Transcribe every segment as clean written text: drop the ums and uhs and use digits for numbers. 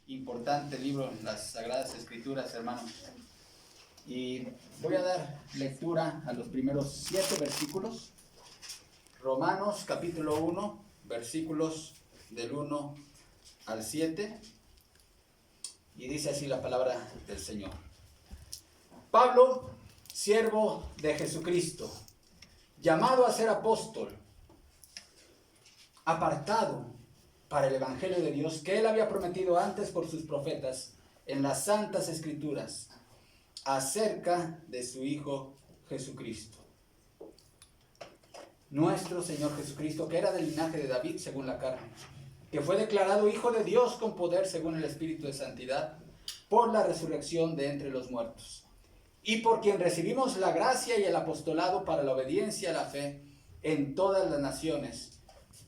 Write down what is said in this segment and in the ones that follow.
importante libro en las Sagradas Escrituras, hermanos. Y voy a dar lectura a los primeros 7 versículos. Romanos capítulo 1, versículos del 1 al 7. Y dice así la palabra del Señor. Pablo, siervo de Jesucristo, llamado a ser apóstol, apartado para el evangelio de Dios que él había prometido antes por sus profetas en las santas escrituras, acerca de su Hijo Jesucristo. Nuestro Señor Jesucristo, que era del linaje de David según la carne, que fue declarado Hijo de Dios con poder según el Espíritu de Santidad, por la resurrección de entre los muertos, y por quien recibimos la gracia y el apostolado para la obediencia a la fe en todas las naciones,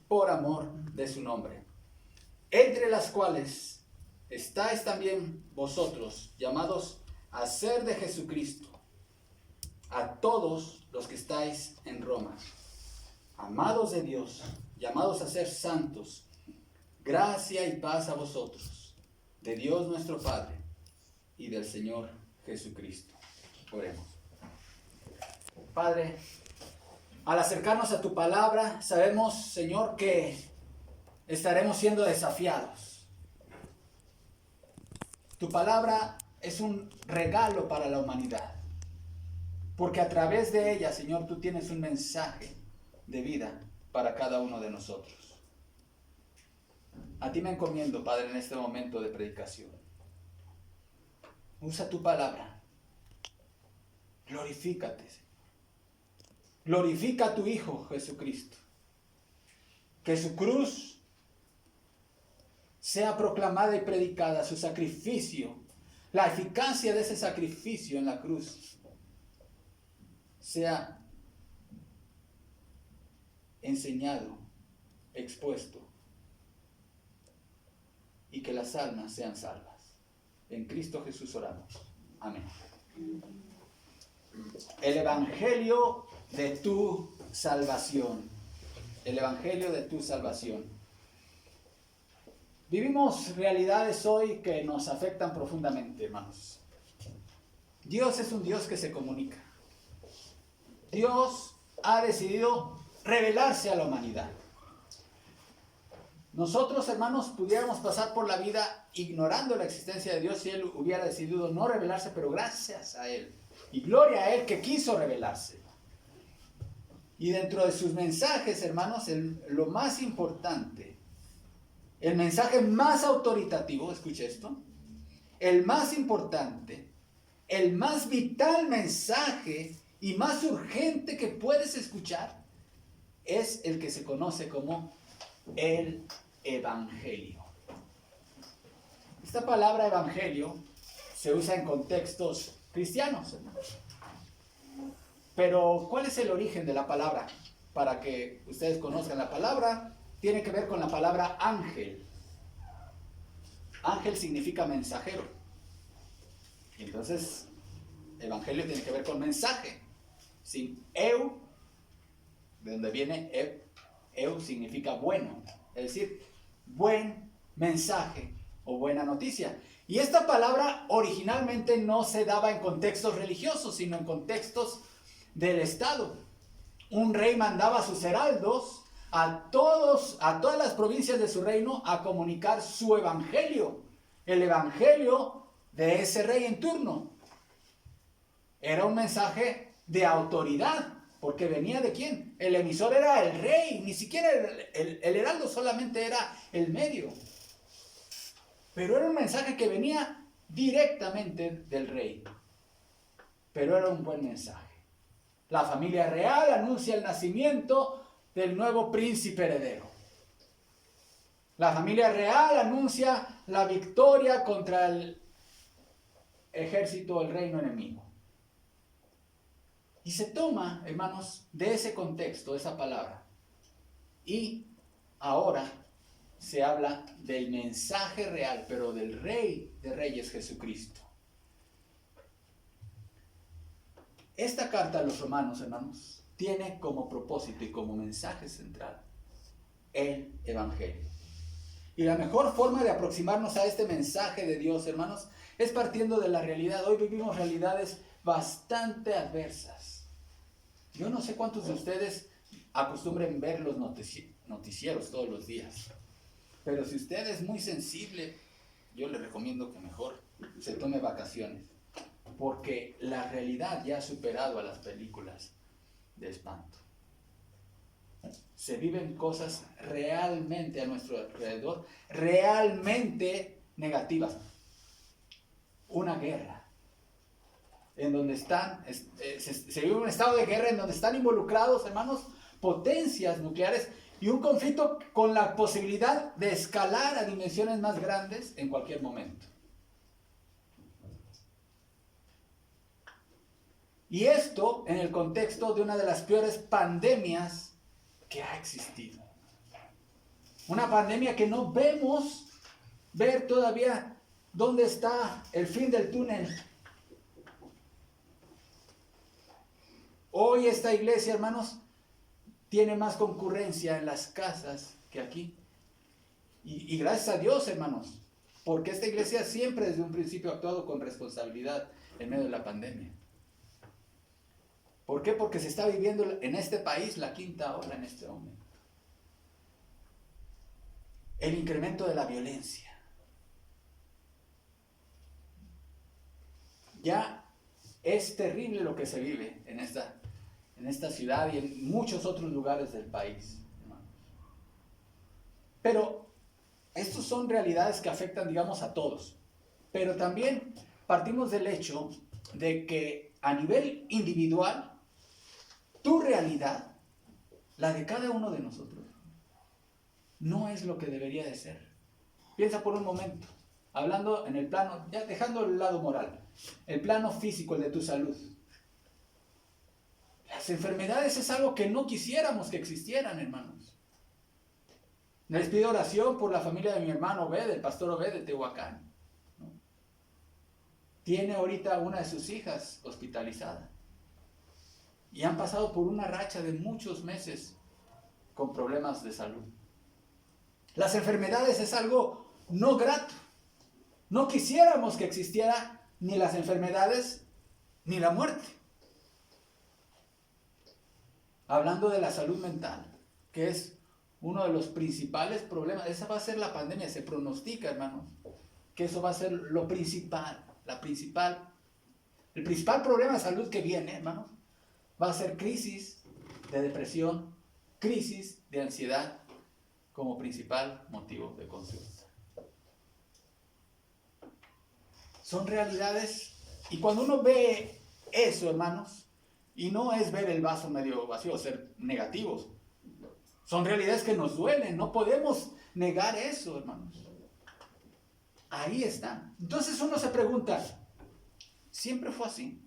por amor de su nombre, entre las cuales estáis también vosotros, llamados a ser de Jesucristo, a todos los que estáis en Roma, amados de Dios, llamados a ser santos, gracia y paz a vosotros, de Dios nuestro Padre y del Señor Jesucristo. Oremos. Padre, al acercarnos a tu palabra, sabemos, Señor, que estaremos siendo desafiados. Tu palabra es un regalo para la humanidad, porque a través de ella, Señor, tú tienes un mensaje de vida para cada uno de nosotros. A ti me encomiendo, Padre, en este momento de predicación. Usa tu palabra. Glorifícate, Señor. Glorifica a tu Hijo Jesucristo. Que su cruz sea proclamada y predicada, su sacrificio, la eficacia de ese sacrificio en la cruz sea enseñado, expuesto, y que las almas sean salvas. En Cristo Jesús oramos. Amén. El Evangelio de tu salvación. El Evangelio de tu salvación. Vivimos realidades hoy que nos afectan profundamente, hermanos. Dios es un Dios que se comunica. Dios ha decidido revelarse a la humanidad. Nosotros, hermanos, pudiéramos pasar por la vida ignorando la existencia de Dios si Él hubiera decidido no revelarse, pero gracias a Él. Y gloria a Él que quiso revelarse. Y dentro de sus mensajes, hermanos, lo más importante, el mensaje más autoritativo, escuche esto, el más importante, el más vital mensaje y más urgente que puedes escuchar es el que se conoce como el Evangelio. Esta palabra Evangelio se usa en contextos cristianos, hermanos. Pero, ¿cuál es el origen de la palabra? Para que ustedes conozcan, la palabra tiene que ver con la palabra ángel. Ángel significa mensajero. Y entonces, Evangelio tiene que ver con mensaje. Sin eu, de donde viene eu significa bueno. Es decir, buen mensaje o buena noticia. Y esta palabra originalmente no se daba en contextos religiosos, sino en contextos del Estado. Un rey mandaba a sus heraldos a todas las provincias de su reino a comunicar su evangelio, el evangelio de ese rey en turno. Era un mensaje de autoridad, porque venía de quién. El emisor era el rey, ni siquiera el heraldo, solamente era el medio. Pero era un mensaje que venía directamente del rey. Pero era un buen mensaje. La familia real anuncia el nacimiento del nuevo príncipe heredero. La familia real anuncia la victoria contra el ejército del reino enemigo. Y se toma, hermanos, de ese contexto, esa palabra. Y ahora se habla del mensaje real, pero del Rey de Reyes, Jesucristo. Esta carta a los romanos, hermanos, tiene como propósito y como mensaje central el Evangelio. Y la mejor forma de aproximarnos a este mensaje de Dios, hermanos, es partiendo de la realidad. Hoy vivimos realidades bastante adversas. Yo no sé cuántos de ustedes acostumbren ver los noticieros todos los días, pero si usted es muy sensible, yo le recomiendo que mejor se tome vacaciones, porque la realidad ya ha superado a las películas de espanto. Se viven cosas realmente a nuestro alrededor, realmente negativas. Una guerra, en donde se vive un estado de guerra en donde están involucrados, hermanos, potencias nucleares y un conflicto con la posibilidad de escalar a dimensiones más grandes en cualquier momento. Y esto en el contexto de una de las peores pandemias que ha existido. Una pandemia que no vemos ver todavía dónde está el fin del túnel. Hoy esta iglesia, hermanos, tiene más concurrencia en las casas que aquí. Y gracias a Dios, hermanos, porque esta iglesia siempre desde un principio ha actuado con responsabilidad en medio de la pandemia. ¿Por qué? Porque se está viviendo en este país la quinta ola en este momento. El incremento de la violencia. Ya es terrible lo que se vive en esta ciudad y en muchos otros lugares del país, hermanos. Pero estas son realidades que afectan, digamos, a todos. Pero también partimos del hecho de que a nivel individual, tu realidad, la de cada uno de nosotros, no es lo que debería de ser. Piensa por un momento, hablando en el plano, ya dejando el lado moral, el plano físico, el de tu salud. Las enfermedades es algo que no quisiéramos que existieran, hermanos. Les pido oración por la familia de mi hermano Obed, el pastor Obed de Tehuacán, ¿no? Tiene ahorita una de sus hijas hospitalizada. Y han pasado por una racha de muchos meses con problemas de salud. Las enfermedades es algo no grato. No quisiéramos que existiera ni las enfermedades ni la muerte. Hablando de la salud mental, que es uno de los principales problemas. Esa va a ser la pandemia, se pronostica, hermanos, que eso va a ser lo principal, el principal problema de salud que viene, hermanos, va a ser crisis de depresión, crisis de ansiedad como principal motivo de consulta. Son realidades, y cuando uno ve eso, hermanos, y no es ver el vaso medio vacío, ser negativos, son realidades que nos duelen, no podemos negar eso, hermanos. Ahí están. Entonces uno se pregunta, ¿siempre fue así?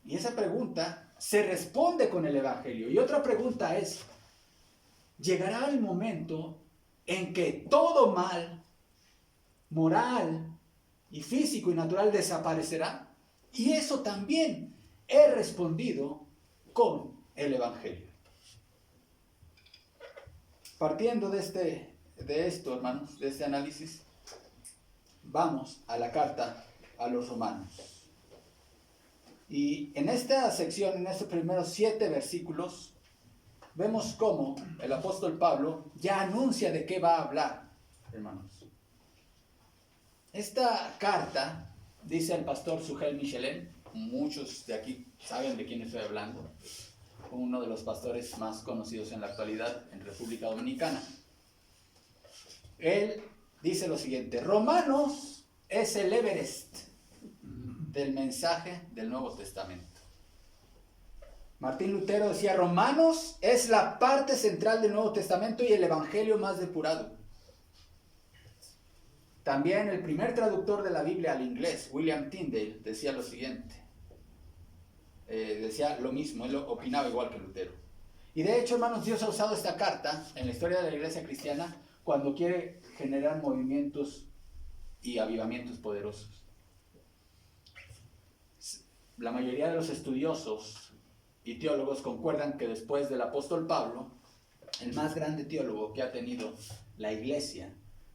Y esa pregunta se responde con el Evangelio. Y otra pregunta es, ¿llegará el momento en que todo mal, moral y físico y natural desaparecerá? Y eso también he respondido con el Evangelio. Partiendo de esto, hermanos, de este análisis, vamos a la carta a los romanos. Y en esta sección, en estos primeros 7 versículos, vemos cómo el apóstol Pablo ya anuncia de qué va a hablar, hermanos. Esta carta, dice el pastor Sugel Michelin, muchos de aquí saben de quién estoy hablando, uno de los pastores más conocidos en la actualidad en República Dominicana. Él dice lo siguiente: Romanos es el Everest del mensaje del Nuevo Testamento. Martín Lutero decía, Romanos es la parte central del Nuevo Testamento y el Evangelio más depurado. También el primer traductor de la Biblia al inglés, William Tyndale, decía lo siguiente. Decía lo mismo, él opinaba igual que Lutero. Y de hecho, hermanos, Dios ha usado esta carta en la historia de la iglesia cristiana cuando quiere generar movimientos y avivamientos poderosos. La mayoría de los estudiosos y teólogos concuerdan que después del apóstol Pablo, El más grande teólogo que ha tenido la iglesia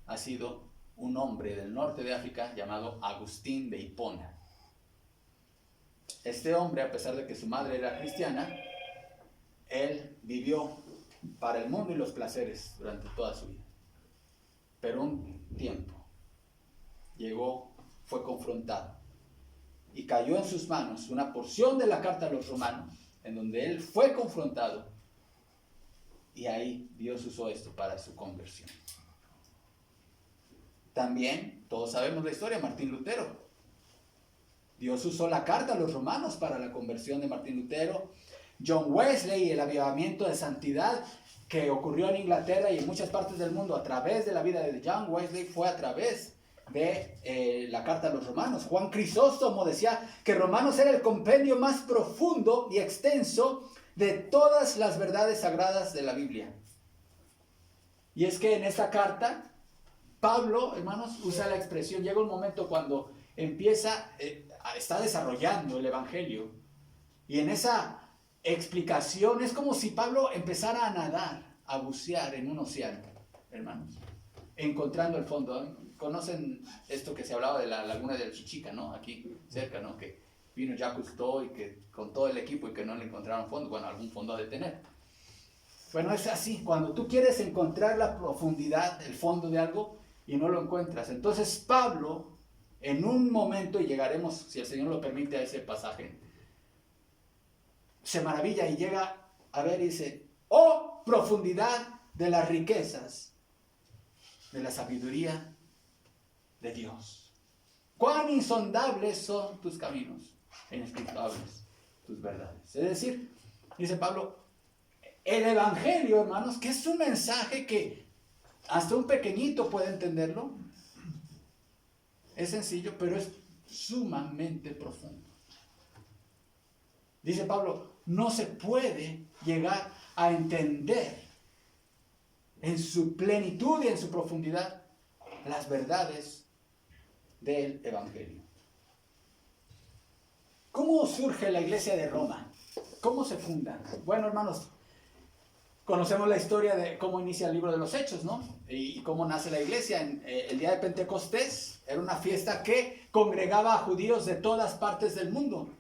ha sido un hombre del norte de África llamado Agustín de Hipona. Este hombre, a pesar de que su madre era cristiana, él vivió para el mundo y los placeres durante toda su vida. Pero un tiempo fue confrontado y cayó en sus manos una porción de la carta a los romanos, en donde él fue confrontado, y ahí Dios usó esto para su conversión. También, todos sabemos la historia, Martín Lutero. Dios usó la carta a los romanos para la conversión de Martín Lutero. John Wesley, el avivamiento de santidad que ocurrió en Inglaterra y en muchas partes del mundo a través de la vida de John Wesley, fue a través de la carta a los romanos. Juan Crisóstomo decía que Romanos era el compendio más profundo y extenso de todas las verdades sagradas de la Biblia. Y es que en esta carta, Pablo, hermanos, usa la expresión, llega un momento cuando está desarrollando el Evangelio, y en esa explicación es como si Pablo empezara a nadar, a bucear en un océano, hermanos, encontrando el fondo. Conocen esto que se hablaba de la laguna del Chichica, ¿no? Aquí cerca, ¿no? Que vino Jacques Cousteau y que con todo el equipo y que no le encontraron fondo. Bueno, algún fondo ha de tener. Bueno, es así. Cuando tú quieres encontrar la profundidad, el fondo de algo y no lo encuentras. Entonces Pablo, en un momento, y llegaremos, si el Señor lo permite, a ese pasaje, se maravilla y llega a ver y dice: oh, profundidad de las riquezas, de la sabiduría de Dios. Cuán insondables son tus caminos, e inescrutables tus verdades. Es decir, dice Pablo, el Evangelio, hermanos, que es un mensaje que hasta un pequeñito puede entenderlo. Es sencillo, pero es sumamente profundo. Dice Pablo, no se puede llegar a entender en su plenitud y en su profundidad las verdades del Evangelio. ¿Cómo surge la iglesia de Roma? ¿Cómo se funda? Bueno, hermanos, conocemos la historia de cómo inicia el libro de los Hechos, ¿no? Y cómo nace la iglesia. El día de Pentecostés era una fiesta que congregaba a judíos de todas partes del mundo.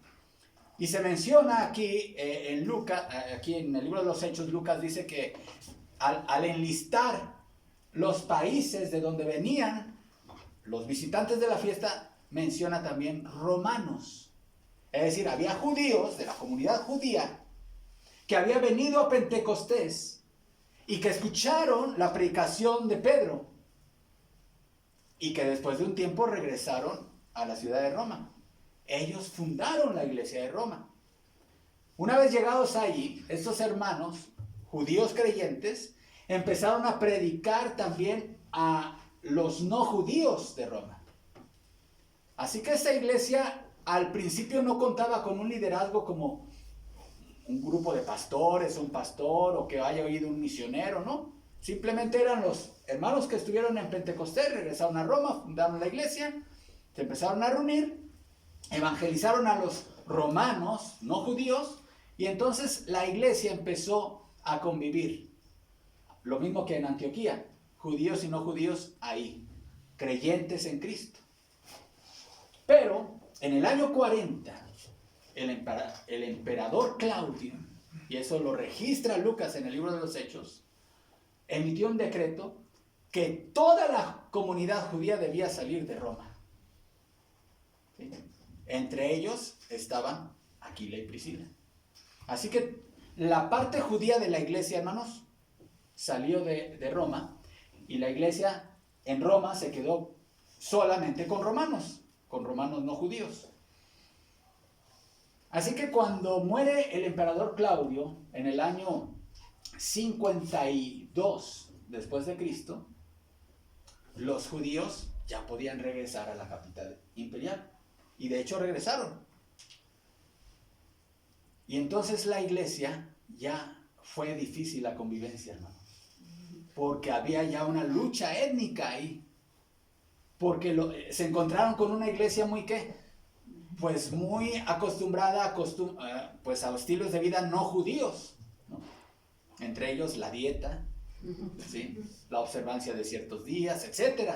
Y se menciona aquí en Lucas, aquí en el libro de los Hechos, Lucas dice que al enlistar los países de donde venían los visitantes de la fiesta, menciona también romanos. Es decir, había judíos de la comunidad judía que había venido a Pentecostés y que escucharon la predicación de Pedro y que después de un tiempo regresaron a la ciudad de Roma. Ellos fundaron la iglesia de Roma. Una vez llegados ahí, estos hermanos judíos creyentes empezaron a predicar también a los no judíos de Roma. Así que esta iglesia al principio no contaba con un liderazgo como un grupo de pastores, un pastor, o que haya oído un misionero, ¿no? Simplemente eran los hermanos que estuvieron en Pentecostés, regresaron a Roma, fundaron la iglesia, se empezaron a reunir, evangelizaron a los romanos, no judíos, y entonces la iglesia empezó a convivir. Lo mismo que en Antioquía, judíos y no judíos ahí, creyentes en Cristo. Pero en el año 40, el emperador Claudio, y eso lo registra Lucas en el libro de los Hechos, emitió un decreto que toda la comunidad judía debía salir de Roma. ¿Sí? Entre ellos estaban Aquila y Priscila. Así que la parte judía de la iglesia, hermanos, salió de Roma, y la iglesia en Roma se quedó solamente con romanos no judíos. Así que cuando muere el emperador Claudio en el año 52 después de Cristo, los judíos ya podían regresar a la capital imperial, y de hecho regresaron. Y entonces la iglesia ya fue difícil la convivencia, hermanos, porque había ya una lucha étnica ahí, porque se encontraron con una iglesia muy pues muy acostumbrada pues a estilos de vida no judíos, ¿no? entre ellos la dieta, ¿sí? La observancia de ciertos días, etc.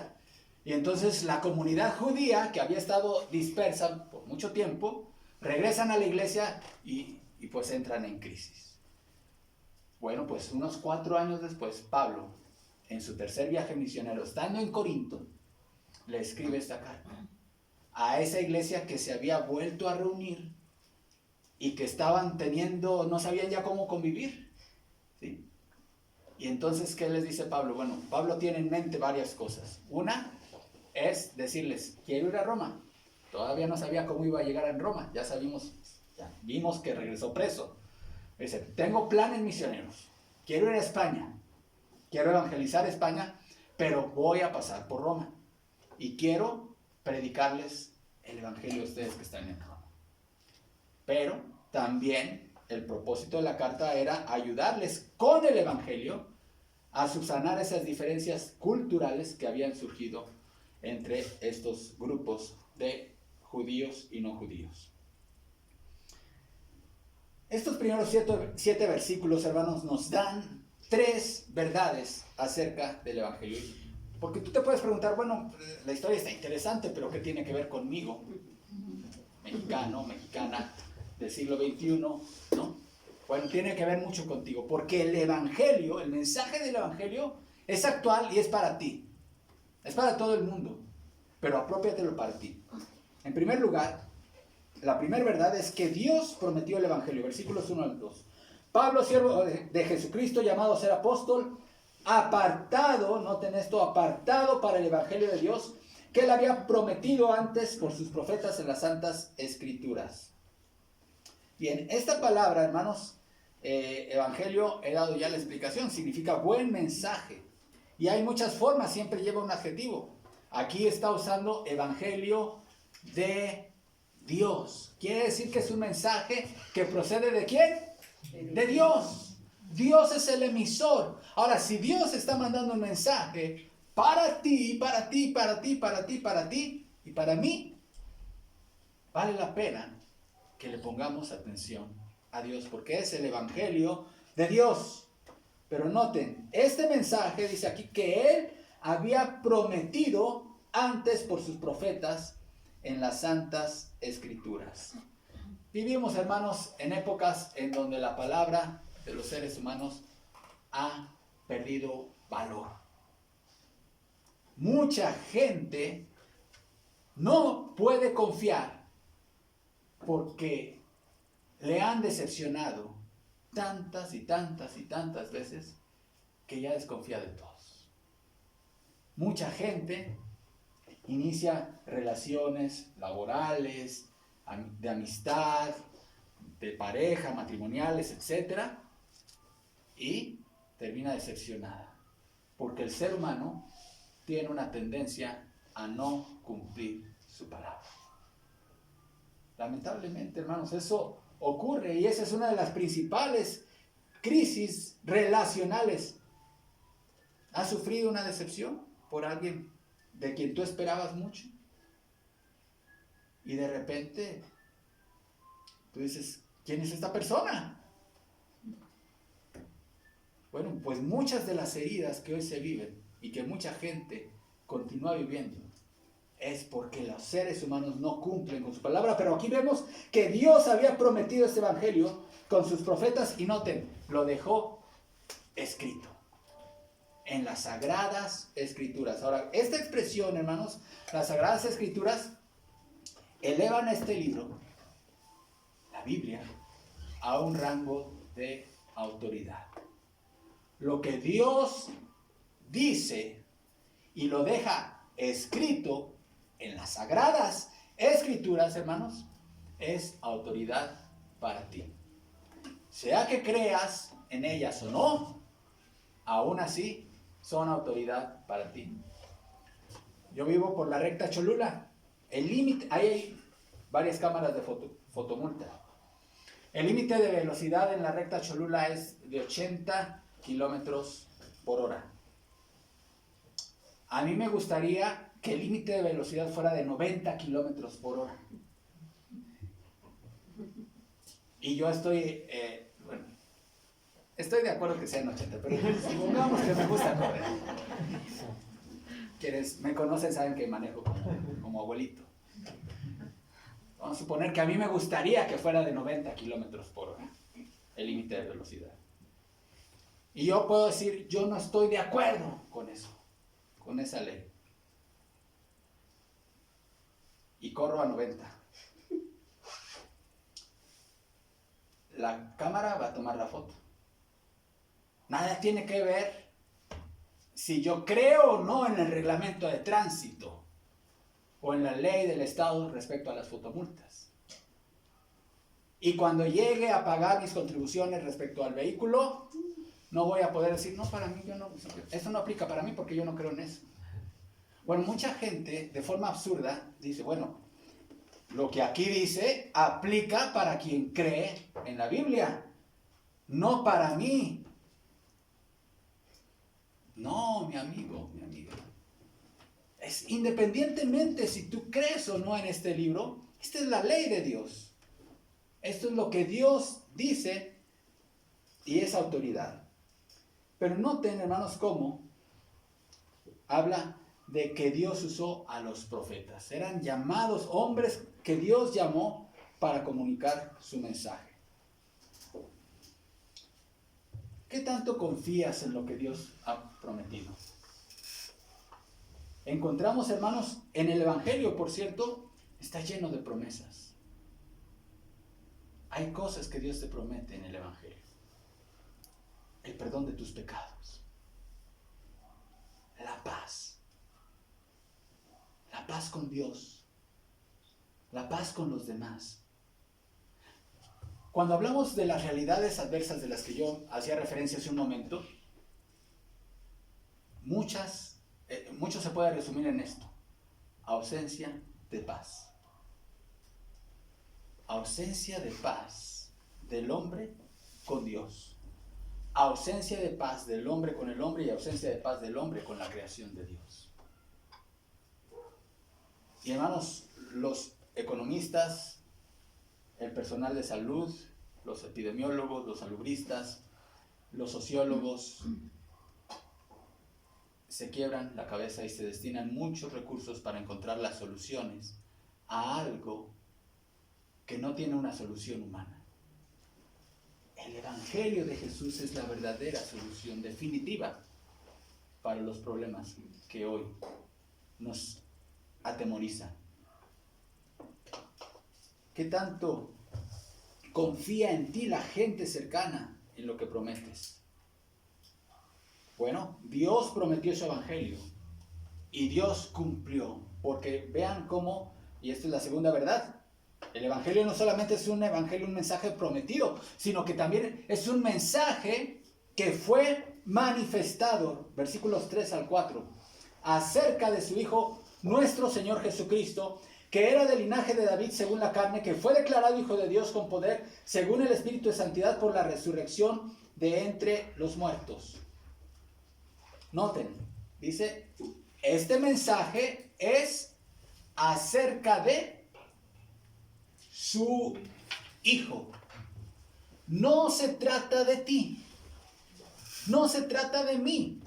Y entonces la comunidad judía, que había estado dispersa por mucho tiempo, regresan a la iglesia y pues entran en crisis. Bueno, pues unos 4 años después, Pablo, en su tercer viaje misionero, estando en Corinto, le escribe esta carta a esa iglesia que se había vuelto a reunir y que estaban teniendo, no sabían ya cómo convivir, ¿sí? Y entonces, ¿qué les dice Pablo? Bueno, Pablo tiene en mente varias cosas. Una es decirles, quiero ir a Roma. Todavía no sabía cómo iba a llegar en Roma, ya vimos que regresó preso. Dice, tengo planes misioneros, quiero ir a España, quiero evangelizar España, pero voy a pasar por Roma y quiero predicarles el evangelio a ustedes que están en Roma. Pero también el propósito de la carta era ayudarles con el evangelio a subsanar esas diferencias culturales que habían surgido entre estos grupos de judíos y no judíos. Estos primeros 7 versículos, hermanos, nos dan 3 verdades acerca del evangelio. Porque tú te puedes preguntar, bueno, la historia está interesante, pero ¿qué tiene que ver conmigo? Mexicano, mexicana del siglo XXI, ¿no? Bueno, tiene que ver mucho contigo, porque el evangelio, el mensaje del evangelio es actual y es para ti. Es para todo el mundo, pero apropiatelo para ti. En primer lugar, la primera verdad es que Dios prometió el evangelio, versículos 1 al 2. Pablo, siervo de Jesucristo, llamado a ser apóstol, apartado, noten esto, apartado para el evangelio de Dios, que él había prometido antes por sus profetas en las santas escrituras. Bien, esta palabra, hermanos, evangelio, he dado ya la explicación, significa buen mensaje. Y hay muchas formas, siempre lleva un adjetivo. Aquí está usando evangelio de Dios. Quiere decir que es un mensaje que procede ¿de quién? De Dios. Dios es el emisor. Ahora, si Dios está mandando un mensaje para ti, para ti, para ti, para ti, para ti y para mí, vale la pena que le pongamos atención a Dios, porque es el evangelio de Dios. Pero noten, este mensaje dice aquí que Él había prometido antes por sus profetas en las santas escrituras. Vivimos, hermanos, en épocas en donde la palabra de los seres humanos ha perdido valor. Mucha gente no puede confiar porque le han decepcionado tantas y tantas y tantas veces que ya desconfía de todos. Mucha gente inicia relaciones laborales, de amistad, de pareja, matrimoniales, etc. Y termina decepcionada, porque el ser humano tiene una tendencia a no cumplir su palabra. Lamentablemente, hermanos, eso ocurre y esa es una de las principales crisis relacionales. ¿Has sufrido una decepción por alguien de quien tú esperabas mucho? Y de repente tú dices, ¿quién es esta persona? Bueno, pues muchas de las heridas que hoy se viven y que mucha gente continúa viviendo es porque los seres humanos no cumplen con su palabra. Pero aquí vemos que Dios había prometido este evangelio con sus profetas y noten, lo dejó escrito en las sagradas escrituras. Ahora, esta expresión, hermanos, las sagradas escrituras elevan este libro, la Biblia, a un rango de autoridad. Lo que Dios dice y lo deja escrito en las sagradas escrituras, hermanos, es autoridad para ti. Sea que creas en ellas o no, aún así son autoridad para ti. Yo vivo por la recta Cholula. El límite, ahí hay varias cámaras de fotomulta. El límite de velocidad en la recta Cholula es de 80 kilómetros por hora. A mí me gustaría que el límite de velocidad fuera de 90 kilómetros por hora. Y yo estoy, Estoy de acuerdo que sean 80, pero supongamos que me gusta correr. Quienes me conocen saben que manejo como abuelito. Vamos a suponer que a mí me gustaría que fuera de 90 kilómetros por hora el límite de velocidad. Y yo puedo decir, yo no estoy de acuerdo con eso, con esa ley. Y corro a 90. La cámara va a tomar la foto. Nada tiene que ver si yo creo o no en el reglamento de tránsito o en la ley del Estado respecto a las fotomultas. Y cuando llegue a pagar mis contribuciones respecto al vehículo, no voy a poder decir, no, para mí, eso no aplica para mí porque yo no creo en eso. Bueno, mucha gente, de forma absurda, dice, bueno, lo que aquí dice aplica para quien cree en la Biblia, no para mí. No, mi amigo, mi amiga. Es independientemente si tú crees o no en este libro, esta es la ley de Dios. Esto es lo que Dios dice y es autoridad. Pero noten, hermanos, cómo habla de que Dios usó a los profetas. Eran llamados hombres que Dios llamó para comunicar su mensaje. ¿Qué tanto confías en lo que Dios ha prometido? Encontramos, hermanos, en el Evangelio, por cierto, está lleno de promesas. Hay cosas que Dios te promete en el Evangelio. El perdón de tus pecados. La paz con Dios. La paz con los demás. Cuando hablamos de las realidades adversas de las que yo hacía referencia hace un momento, mucho se puede resumir en esto: ausencia de paz. Ausencia de paz del hombre con Dios. Ausencia de paz del hombre con el hombre y ausencia de paz del hombre con la creación de Dios. Y hermanos, los economistas, el personal de salud, los epidemiólogos, los salubristas, los sociólogos, se quiebran la cabeza y se destinan muchos recursos para encontrar las soluciones a algo que no tiene una solución humana. El Evangelio de Jesús es la verdadera solución definitiva para los problemas que hoy nos atemorizan. ¿Qué tanto confía en ti la gente cercana en lo que prometes? Bueno, Dios prometió su Evangelio y Dios cumplió, porque vean cómo, y esta es la segunda verdad, el Evangelio no solamente es un Evangelio, un mensaje prometido, sino que también es un mensaje que fue manifestado, versículos 3 al 4, acerca de su Hijo, nuestro Señor Jesucristo, que era del linaje de David según la carne, que fue declarado Hijo de Dios con poder, según el Espíritu de Santidad, por la resurrección de entre los muertos. Noten, dice, este mensaje es acerca de su Hijo. No se trata de ti, no se trata de mí.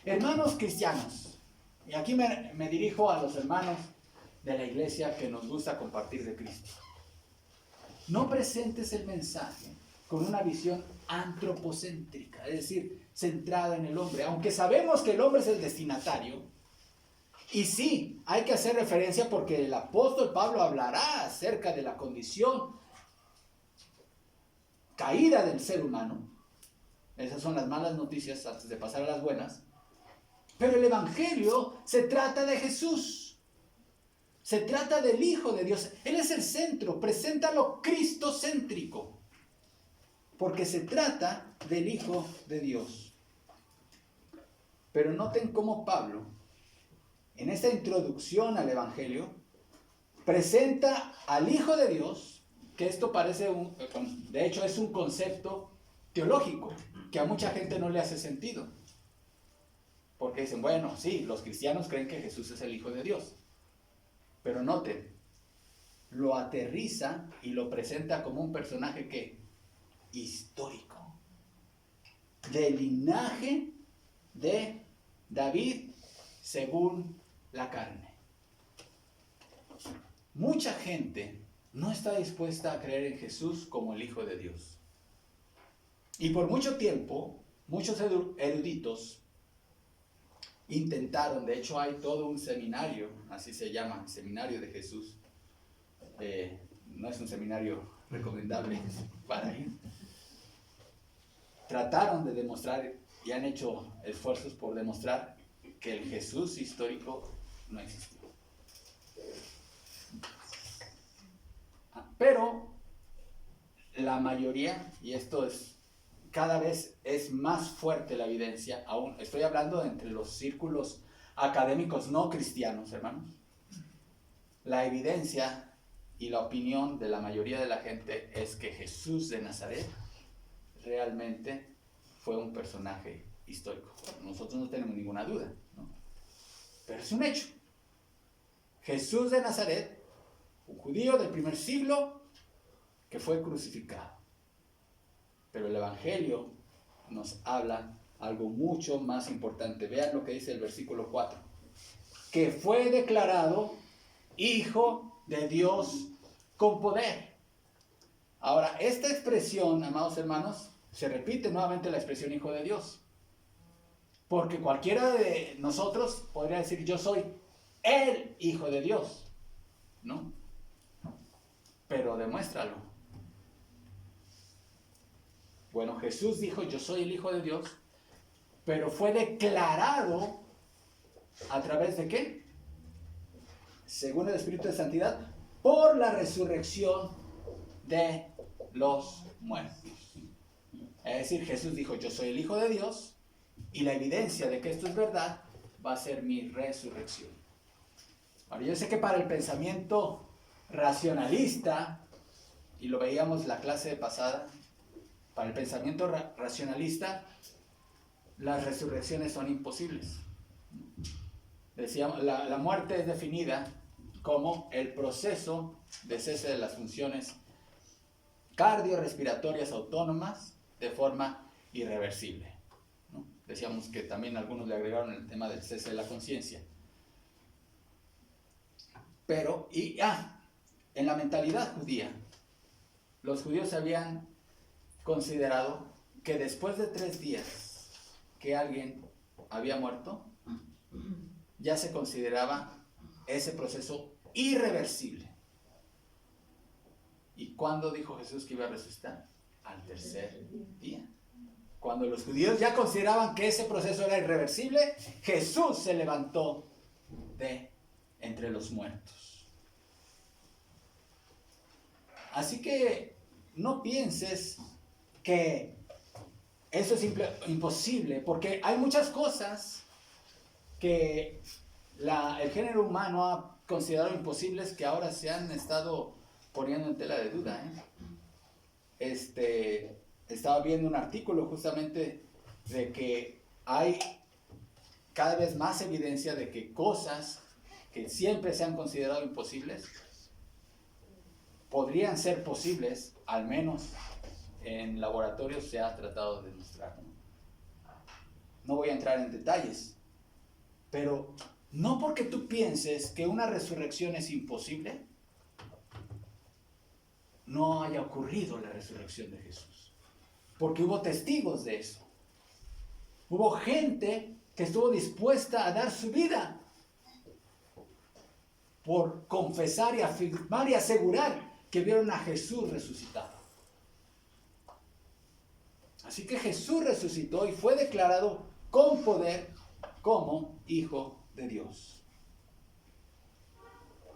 Hermanos cristianos, y aquí me dirijo a los hermanos de la iglesia que nos gusta compartir de Cristo. No presentes el mensaje con una visión antropocéntrica, es decir, centrada en el hombre, aunque sabemos que el hombre es el destinatario. Y sí, hay que hacer referencia porque el apóstol Pablo hablará acerca de la condición caída del ser humano. Esas son las malas noticias antes de pasar a las buenas. Pero el Evangelio se trata de Jesús. Se trata del Hijo de Dios. Él es el centro. Preséntalo cristocéntrico. Porque se trata del Hijo de Dios. Pero noten cómo Pablo, en esta introducción al Evangelio, presenta al Hijo de Dios, que esto parece, de hecho es un concepto teológico, que a mucha gente no le hace sentido. Porque dicen, bueno, sí, los cristianos creen que Jesús es el Hijo de Dios. Pero noten, lo aterriza y lo presenta como un personaje que histórico. del linaje de David según la carne. Mucha gente no está dispuesta a creer en Jesús como el Hijo de Dios. Y por mucho tiempo, muchos eruditos intentaron, de hecho hay todo un seminario, así se llama, Seminario de Jesús. No es un seminario recomendable para ir. Trataron de demostrar y han hecho esfuerzos por demostrar que el Jesús histórico no existió. Pero la mayoría, y esto es, cada vez es más fuerte la evidencia, aún estoy hablando entre los círculos académicos no cristianos, hermanos, la evidencia y la opinión de la mayoría de la gente es que Jesús de Nazaret realmente fue un personaje histórico. Nosotros no tenemos ninguna duda, ¿no? Pero es un hecho. Jesús de Nazaret, un judío del primer siglo que fue crucificado. Pero el Evangelio nos habla algo mucho más importante. Vean lo que dice el versículo 4. Que fue declarado Hijo de Dios con poder. Ahora, esta expresión, amados hermanos, se repite nuevamente la expresión Hijo de Dios. Porque cualquiera de nosotros podría decir, yo soy el Hijo de Dios, ¿no? Pero demuéstralo. Bueno, Jesús dijo, yo soy el Hijo de Dios, pero fue declarado a través de ¿qué? Según el Espíritu de Santidad, por la resurrección de los muertos. Es decir, Jesús dijo, yo soy el Hijo de Dios, y la evidencia de que esto es verdad va a ser mi resurrección. Ahora, yo sé que para el pensamiento racionalista, y lo veíamos en la clase pasada, para el pensamiento racionalista, las resurrecciones son imposibles. Decíamos, la muerte es definida como el proceso de cese de las funciones cardiorrespiratorias autónomas de forma irreversible, ¿no? Decíamos que también algunos le agregaron el tema del cese de la conciencia. Pero, en la mentalidad judía, los judíos habían considerado que después de 3 días que alguien había muerto, ya se consideraba ese proceso irreversible. ¿Y cuándo dijo Jesús que iba a resucitar? Al 3er día. Cuando los judíos ya consideraban que ese proceso era irreversible, Jesús se levantó de entre los muertos. Así que no pienses que eso es imposible, porque hay muchas cosas que el género humano ha considerado imposibles que ahora se han estado poniendo en tela de duda, Estaba viendo un artículo justamente de que hay cada vez más evidencia de que cosas que siempre se han considerado imposibles podrían ser posibles, al menos en laboratorios se ha tratado de demostrar. No voy a entrar en detalles, pero no porque tú pienses que una resurrección es imposible, no haya ocurrido la resurrección de Jesús. Porque hubo testigos de eso. Hubo gente que estuvo dispuesta a dar su vida por confesar y afirmar y asegurar que vieron a Jesús resucitado. Así que Jesús resucitó y fue declarado con poder como Hijo de Dios.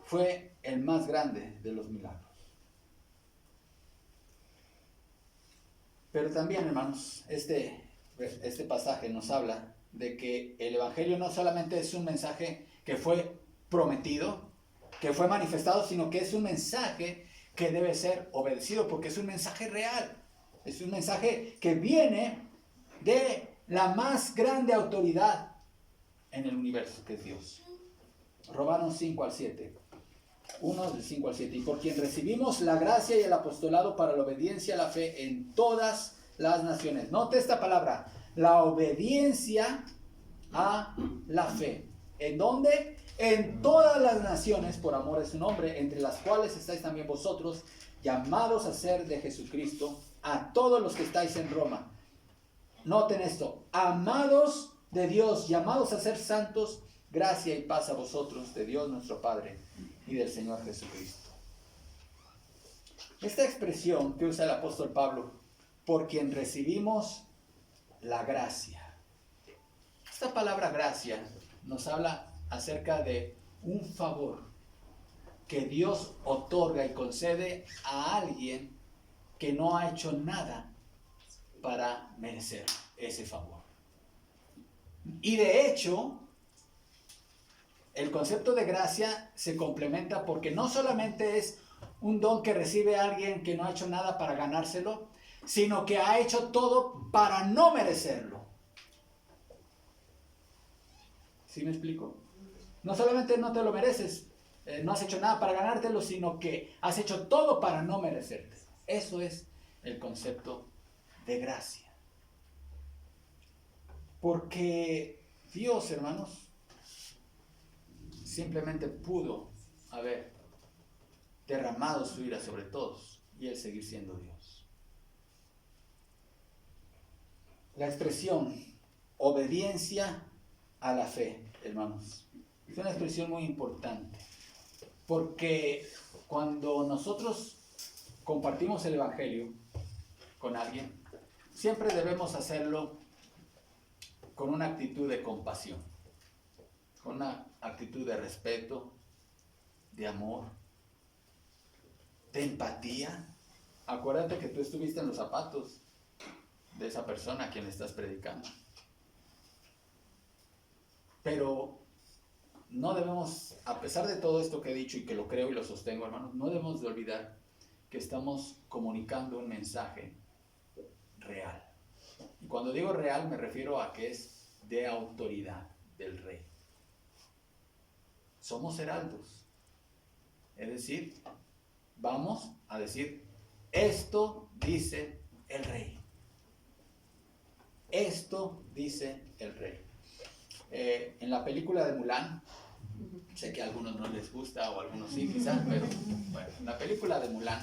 Fue el más grande de los milagros. Pero también, hermanos, este pasaje nos habla de que el Evangelio no solamente es un mensaje que fue prometido, que fue manifestado, sino que es un mensaje que debe ser obedecido, porque es un mensaje real. Es un mensaje que viene de la más grande autoridad en el universo, que es Dios. Romanos 5-7. 1 del 5 al 7. Y por quien recibimos la gracia y el apostolado para la obediencia a la fe en todas las naciones. Note esta palabra, la obediencia a la fe. ¿En dónde? En todas las naciones, por amor de su nombre, entre las cuales estáis también vosotros, llamados a ser de Jesucristo, a todos los que estáis en Roma. Noten esto, amados de Dios, llamados a ser santos, gracia y paz a vosotros, de Dios nuestro Padre y del Señor Jesucristo. Esta expresión que usa el apóstol Pablo, por quien recibimos la gracia. Esta palabra gracia nos habla acerca de un favor que Dios otorga y concede a alguien que no ha hecho nada para merecer ese favor. Y de hecho, el concepto de gracia se complementa porque no solamente es un don que recibe alguien que no ha hecho nada para ganárselo, sino que ha hecho todo para no merecerlo. ¿Sí me explico? No solamente no te lo mereces, no has hecho nada para ganártelo, sino que has hecho todo para no merecerte. Eso es el concepto de gracia. Porque Dios, hermanos, simplemente pudo haber derramado su ira sobre todos y Él seguir siendo Dios. La expresión obediencia a la fe, hermanos, es una expresión muy importante, porque cuando nosotros compartimos el Evangelio con alguien, siempre debemos hacerlo con una actitud de compasión, con una actitud de respeto, de amor, de empatía. Acuérdate que tú estuviste en los zapatos de esa persona a quien le estás predicando. Pero no debemos, a pesar de todo esto que he dicho y que lo creo y lo sostengo, hermanos, no debemos de olvidar que estamos comunicando un mensaje real. Y cuando digo real me refiero a que es de autoridad del rey. Somos heraldos. Es decir, vamos a decir, esto dice el rey. Esto dice el rey. En la película de Mulan, sé que a algunos no les gusta o a algunos sí quizás, pero bueno, en la película de Mulan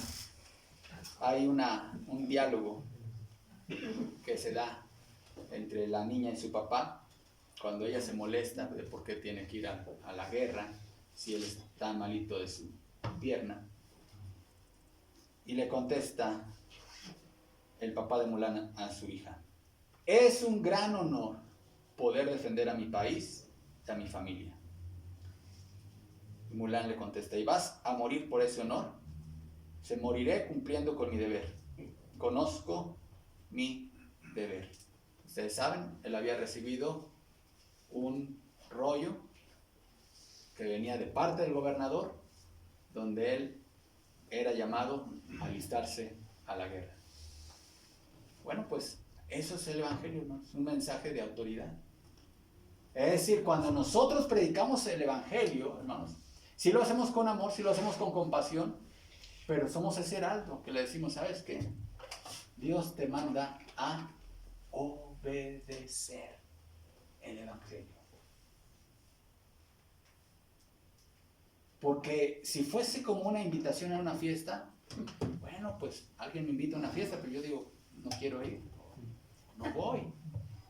hay un diálogo que se da entre la niña y su papá cuando ella se molesta de por qué tiene que ir a la guerra si él está malito de su pierna, y le contesta el papá de Mulan a su hija: es un gran honor poder defender a mi país y a mi familia. Y Mulan le contesta: ¿y vas a morir por ese honor? Se moriré cumpliendo con mi deber. Conozco mi deber. Ustedes saben, él había recibido un rollo que venía de parte del gobernador, donde él era llamado a alistarse a la guerra. Bueno, pues eso es el Evangelio, ¿no? Es un mensaje de autoridad. Es decir, cuando nosotros predicamos el Evangelio, hermanos, sí lo hacemos con amor, sí lo hacemos con compasión, pero somos ese heraldo que le decimos: ¿sabes qué? Dios te manda a obedecer el Evangelio. Porque si fuese como una invitación a una fiesta, bueno, pues alguien me invita a una fiesta, pero yo digo, no quiero ir, no voy.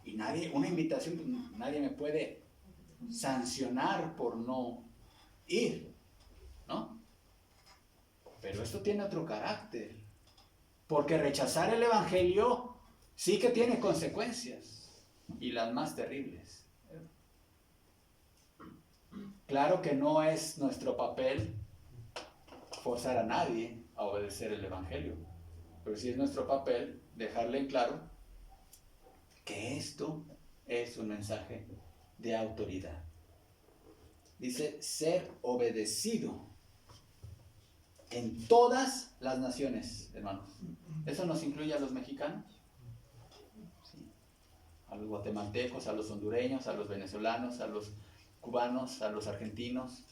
Y una invitación, pues nadie me puede sancionar por no ir, ¿no? Pero esto tiene otro carácter, porque rechazar el Evangelio sí que tiene consecuencias, y las más terribles. Claro que no es nuestro papel forzar a nadie a obedecer el Evangelio, pero sí es nuestro papel dejarle en claro que esto es un mensaje de autoridad. Dice: ser obedecido en todas las naciones, hermanos. ¿Eso nos incluye a los mexicanos? Sí. A los guatemaltecos, a los hondureños, a los venezolanos, a los cubanos, a los argentinos,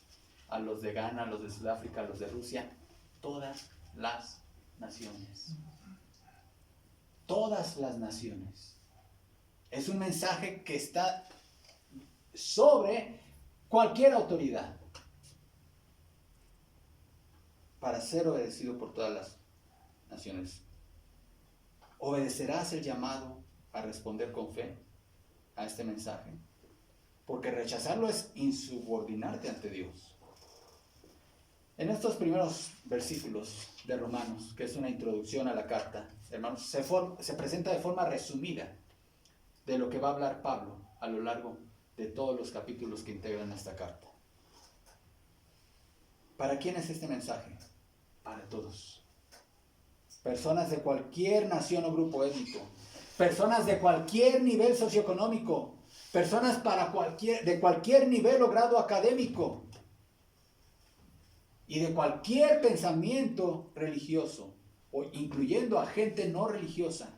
a los de Ghana, a los de Sudáfrica, a los de Rusia. Todas las naciones. Todas las naciones. Es un mensaje que está sobre cualquier autoridad para ser obedecido por todas las naciones. ¿Obedecerás el llamado a responder con fe a este mensaje? Porque rechazarlo es insubordinarte ante Dios. En estos primeros versículos de Romanos, que es una introducción a la carta, hermanos, se presenta de forma resumida de lo que va a hablar Pablo a lo largo de todos los capítulos que integran esta carta. ¿Para quién es este mensaje? Para todos. Personas de cualquier nación o grupo étnico, personas de cualquier nivel socioeconómico, personas de cualquier nivel o grado académico y de cualquier pensamiento religioso, o incluyendo a gente no religiosa.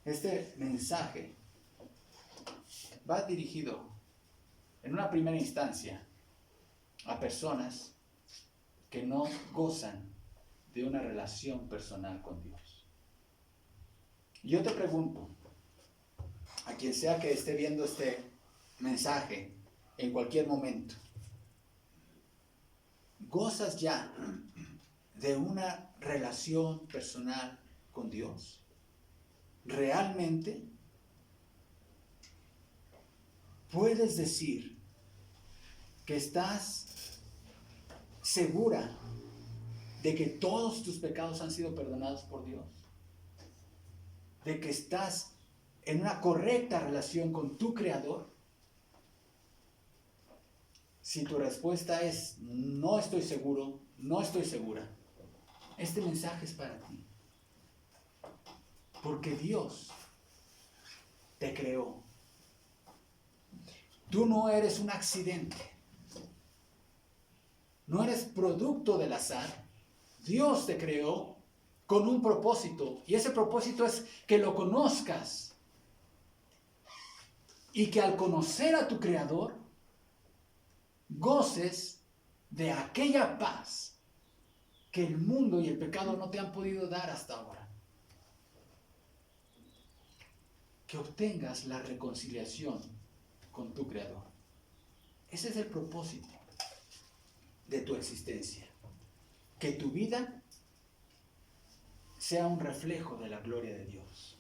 Este mensaje va dirigido en una primera instancia a personas que no gozan de una relación personal con Dios. Yo te pregunto, a quien sea que esté viendo este mensaje en cualquier momento, ¿gozas ya de una relación personal con Dios? ¿Realmente puedes decir que estás segura de que todos tus pecados han sido perdonados por Dios? ¿De que estás en una correcta relación con tu Creador? Si tu respuesta es no estoy seguro, no estoy segura, este mensaje es para ti. Porque Dios te creó. Tú no eres un accidente. No eres producto del azar. Dios te creó con un propósito. Y ese propósito es que lo conozcas. Y que al conocer a tu Creador, goces de aquella paz que el mundo y el pecado no te han podido dar hasta ahora. Que obtengas la reconciliación con tu Creador. Ese es el propósito de tu existencia. Que tu vida sea un reflejo de la gloria de Dios.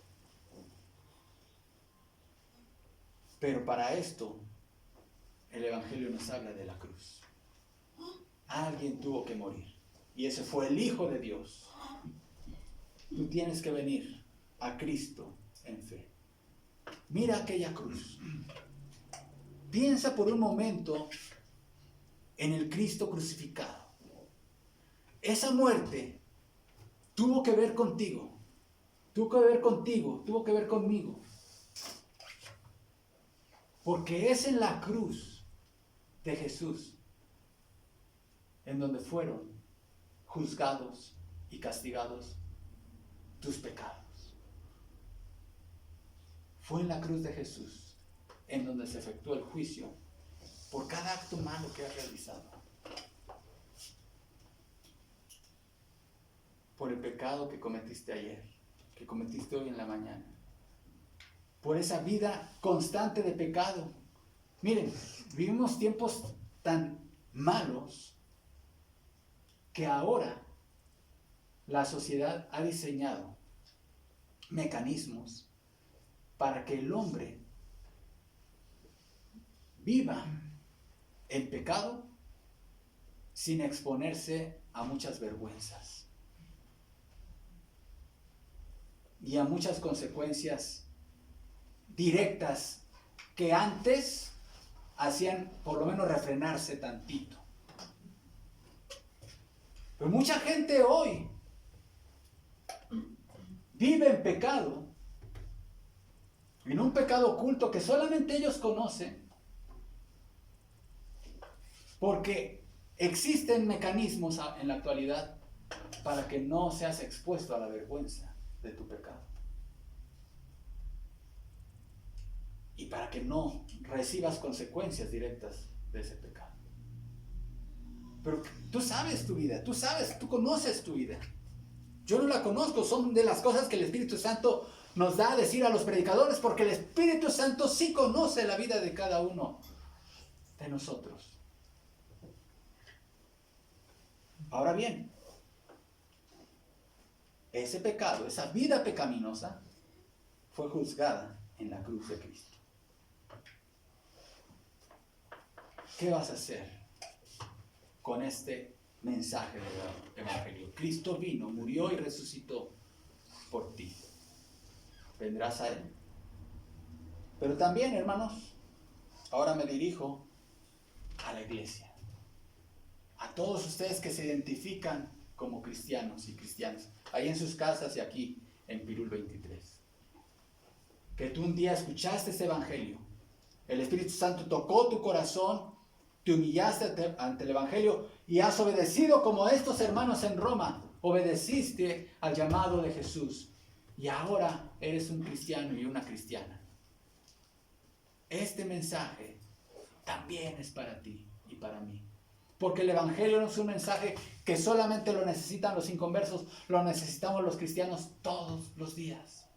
Pero para esto, el Evangelio nos habla de la cruz. Alguien tuvo que morir. Y ese fue el Hijo de Dios. Tú tienes que venir a Cristo en fe. Mira aquella cruz. Piensa por un momento en el Cristo crucificado. Esa muerte tuvo que ver contigo. Tuvo que ver contigo. Tuvo que ver conmigo. Porque es en la cruz de Jesús en donde fueron juzgados y castigados tus pecados. Fue en la cruz de Jesús en donde se efectuó el juicio por cada acto malo que has realizado. Por el pecado que cometiste ayer, que cometiste hoy en la mañana. Por esa vida constante de pecado. Miren, vivimos tiempos tan malos que ahora la sociedad ha diseñado mecanismos para que el hombre viva en pecado sin exponerse a muchas vergüenzas y a muchas consecuencias directas que antes hacían por lo menos refrenarse tantito. Pero mucha gente hoy vive en pecado, en un pecado oculto que solamente ellos conocen, porque existen mecanismos en la actualidad para que no seas expuesto a la vergüenza de tu pecado. Y para que no recibas consecuencias directas de ese pecado. Pero tú sabes tu vida, tú conoces tu vida. Yo no la conozco, son de las cosas que el Espíritu Santo nos da a decir a los predicadores, porque el Espíritu Santo sí conoce la vida de cada uno de nosotros. Ahora bien, ese pecado, esa vida pecaminosa, fue juzgada en la cruz de Cristo. ¿Qué vas a hacer con este mensaje del Evangelio? Cristo vino, murió y resucitó por ti. ¿Vendrás a Él? Pero también, hermanos, ahora me dirijo a la iglesia. A todos ustedes que se identifican como cristianos y cristianas, ahí en sus casas y aquí en Pirul 23. Que tú un día escuchaste este Evangelio, el Espíritu Santo tocó tu corazón, te humillaste ante el Evangelio y has obedecido como estos hermanos en Roma, obedeciste al llamado de Jesús y ahora eres un cristiano y una cristiana. Este mensaje también es para ti y para mí. Porque el Evangelio no es un mensaje que solamente lo necesitan los inconversos, lo necesitamos los cristianos todos los días.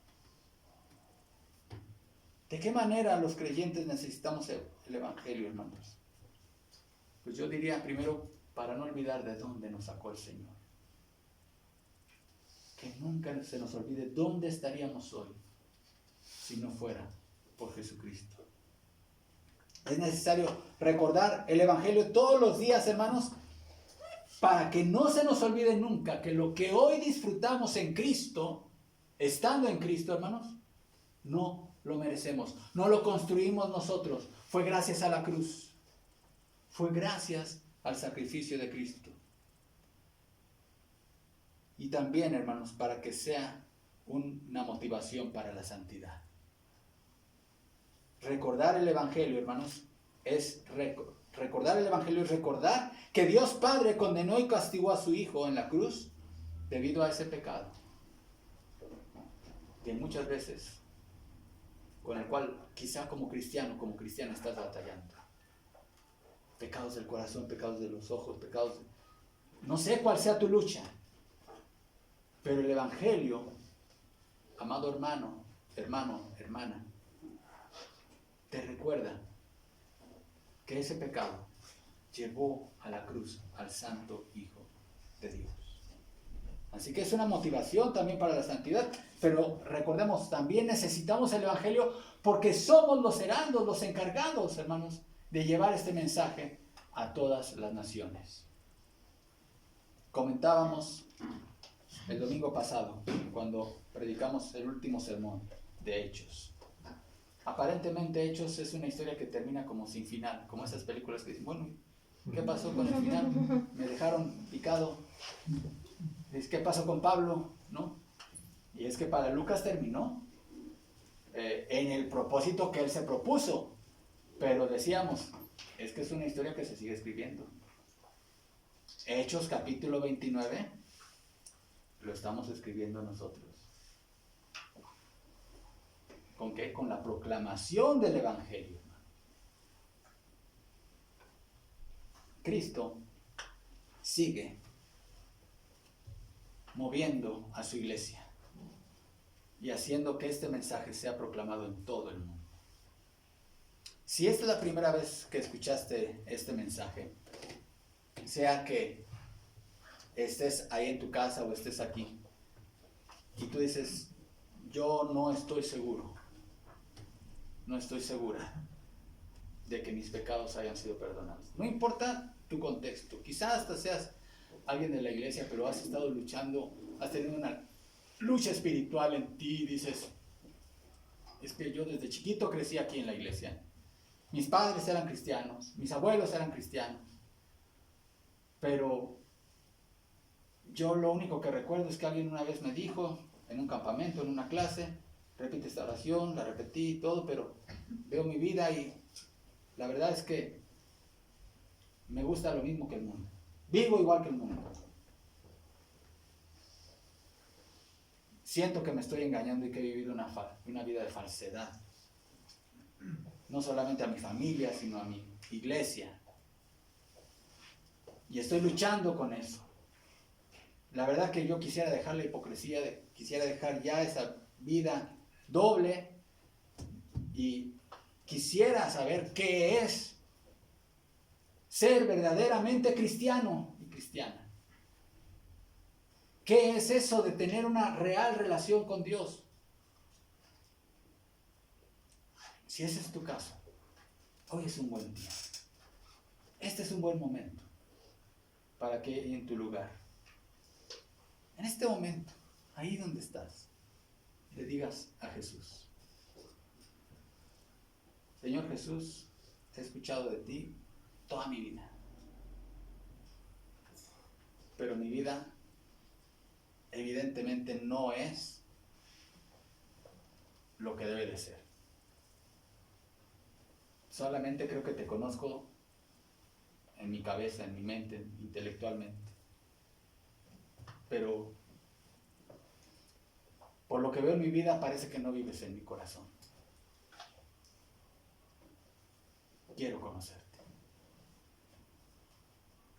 ¿De qué manera los creyentes necesitamos el Evangelio, hermanos? Pues yo diría primero, para no olvidar de dónde nos sacó el Señor. Que nunca se nos olvide dónde estaríamos hoy si no fuera por Jesucristo. Es necesario recordar el Evangelio todos los días, hermanos, para que no se nos olvide nunca que lo que hoy disfrutamos en Cristo, estando en Cristo, hermanos, no lo merecemos, no lo construimos nosotros. Fue gracias a la cruz, fue gracias al sacrificio de Cristo. Y también, hermanos, para que sea una motivación para la santidad. Recordar el Evangelio, hermanos, es recordar el Evangelio es recordar que Dios Padre condenó y castigó a su Hijo en la cruz debido a ese pecado. Que muchas veces, con el cual quizá como cristiano, como cristiana estás batallando. Pecados del corazón, pecados de los ojos, pecados... No sé cuál sea tu lucha, pero el Evangelio, amado hermano, hermana, te recuerda que ese pecado llevó a la cruz al Santo Hijo de Dios. Así que es una motivación también para la santidad, pero recordemos, también necesitamos el Evangelio porque somos los heraldos, los encargados, hermanos, de llevar este mensaje a todas las naciones. Comentábamos el domingo pasado, cuando predicamos el último sermón de Hechos. Aparentemente Hechos es una historia que termina como sin final, como esas películas que dicen, bueno, ¿qué pasó con el final? Me dejaron picado. ¿Qué pasó con Pablo? ¿No? Y es que para Lucas terminó en el propósito que él se propuso, pero decíamos, es que es una historia que se sigue escribiendo. Hechos capítulo 29 lo estamos escribiendo nosotros. ¿Con qué? Con la proclamación del Evangelio. Cristo sigue moviendo a su iglesia y haciendo que este mensaje sea proclamado en todo el mundo. Si esta es la primera vez que escuchaste este mensaje, sea que estés ahí en tu casa o estés aquí, y tú dices, yo no estoy segura de que mis pecados hayan sido perdonados. No importa tu contexto, quizás hasta seas alguien de la iglesia, pero has estado luchando, has tenido una lucha espiritual en ti y dices, es que yo desde chiquito crecí aquí en la iglesia. Mis padres eran cristianos, mis abuelos eran cristianos, pero yo lo único que recuerdo es que alguien una vez me dijo, en un campamento, en una clase, repite esta oración, la repetí y todo, pero veo mi vida y la verdad es que me gusta lo mismo que el mundo. Vivo igual que el mundo. Siento que me estoy engañando y que he vivido una vida de falsedad. No solamente a mi familia, sino a mi iglesia. Y estoy luchando con eso. La verdad que yo quisiera dejar la hipocresía, quisiera dejar ya esa vida doble y quisiera saber qué es ser verdaderamente cristiano y cristiana. ¿Qué es eso de tener una real relación con Dios? Si ese es tu caso, hoy es un buen día. Este es un buen momento para que en tu lugar, en este momento, ahí donde estás, le digas a Jesús: Señor Jesús, he escuchado de ti toda mi vida, pero mi vida evidentemente no es lo que debe de ser. Solamente creo que te conozco en mi cabeza, en mi mente, intelectualmente. Pero por lo que veo en mi vida parece que no vives en mi corazón. Quiero conocerte.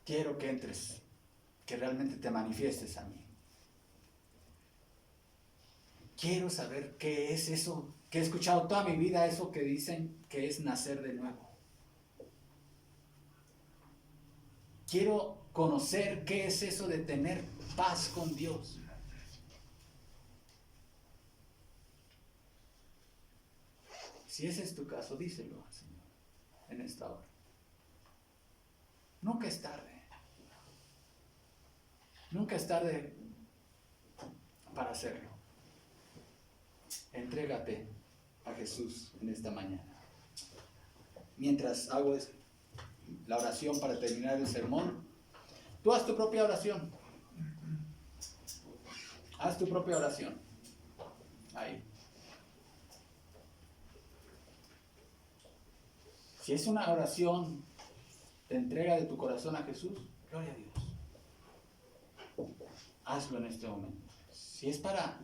Quiero que entres, que realmente te manifiestes a mí. Quiero saber qué es eso que he escuchado toda mi vida, eso que dicen que es nacer de nuevo. Quiero conocer qué es eso de tener paz con Dios. Si ese es tu caso, díselo al Señor en esta hora. Nunca es tarde. Nunca es tarde para hacerlo. Entrégate a Jesús en esta mañana. Mientras hago la oración para terminar el sermón, tú haz tu propia oración. Haz tu propia oración. Ahí. Si es una oración de entrega de tu corazón a Jesús, gloria a Dios. Hazlo en este momento. Si es para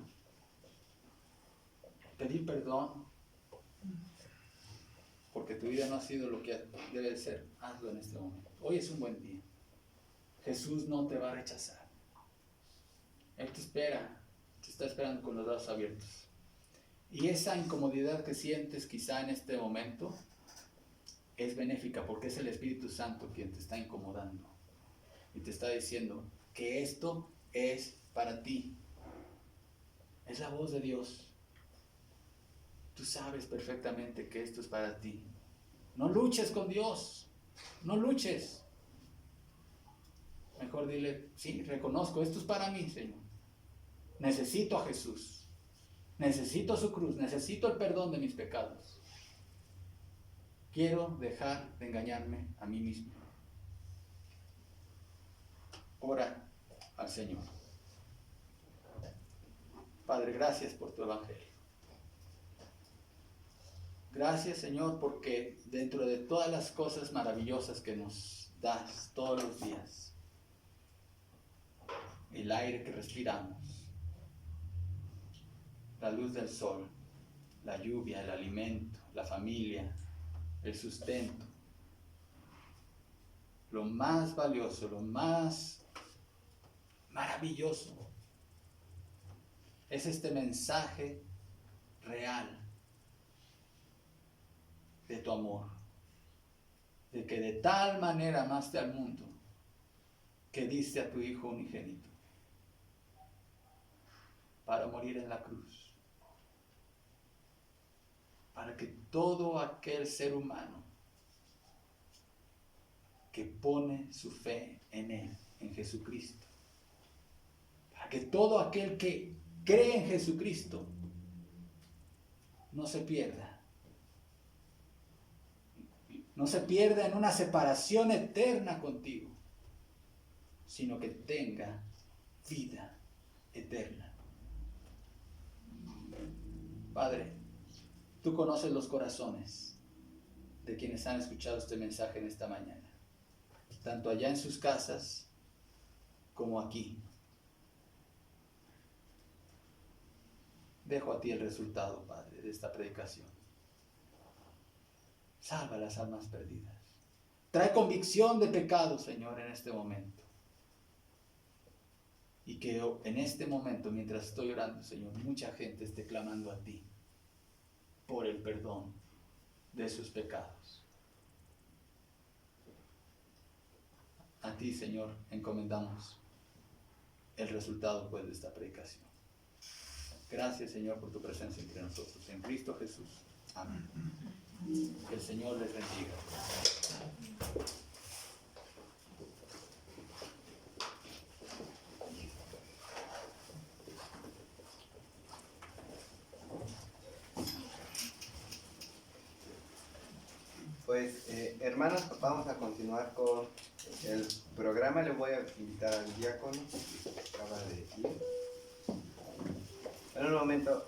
pedir perdón porque tu vida no ha sido lo que debe de ser, hazlo en este momento. Hoy es un buen día. Jesús no te va a rechazar. Él te espera, te está esperando con los brazos abiertos. Y esa incomodidad que sientes quizá en este momento es benéfica, porque es el Espíritu Santo quien te está incomodando y te está diciendo que esto es para ti. Es la voz de Dios. Tú sabes perfectamente que esto es para ti. No luches con Dios. No luches. Mejor dile: sí, reconozco, esto es para mí, Señor. Necesito a Jesús. Necesito su cruz. Necesito el perdón de mis pecados. Quiero dejar de engañarme a mí mismo. Ora al Señor. Padre, gracias por tu evangelio. Gracias, Señor, porque dentro de todas las cosas maravillosas que nos das todos los días, el aire que respiramos, la luz del sol, la lluvia, el alimento, la familia, el sustento, lo más valioso, lo más maravilloso es este mensaje real de tu amor, de que de tal manera amaste al mundo que diste a tu Hijo unigénito para morir en la cruz, para que todo aquel ser humano que pone su fe en Él, en Jesucristo, para que todo aquel que cree en Jesucristo no se pierda. No se pierda en una separación eterna contigo, sino que tenga vida eterna. Padre, tú conoces los corazones de quienes han escuchado este mensaje en esta mañana, tanto allá en sus casas como aquí. Dejo a ti el resultado, Padre, de esta predicación. Salva las almas perdidas. Trae convicción de pecado, Señor, en este momento. Y que en este momento, mientras estoy orando, Señor, mucha gente esté clamando a ti por el perdón de sus pecados. A ti, Señor, encomendamos el resultado pues, de esta predicación. Gracias, Señor, por tu presencia entre nosotros. En Cristo Jesús. Amén. Que el Señor les bendiga. Pues, hermanos, vamos a continuar con el programa. Le voy a invitar al diácono que acaba de ir. En un momento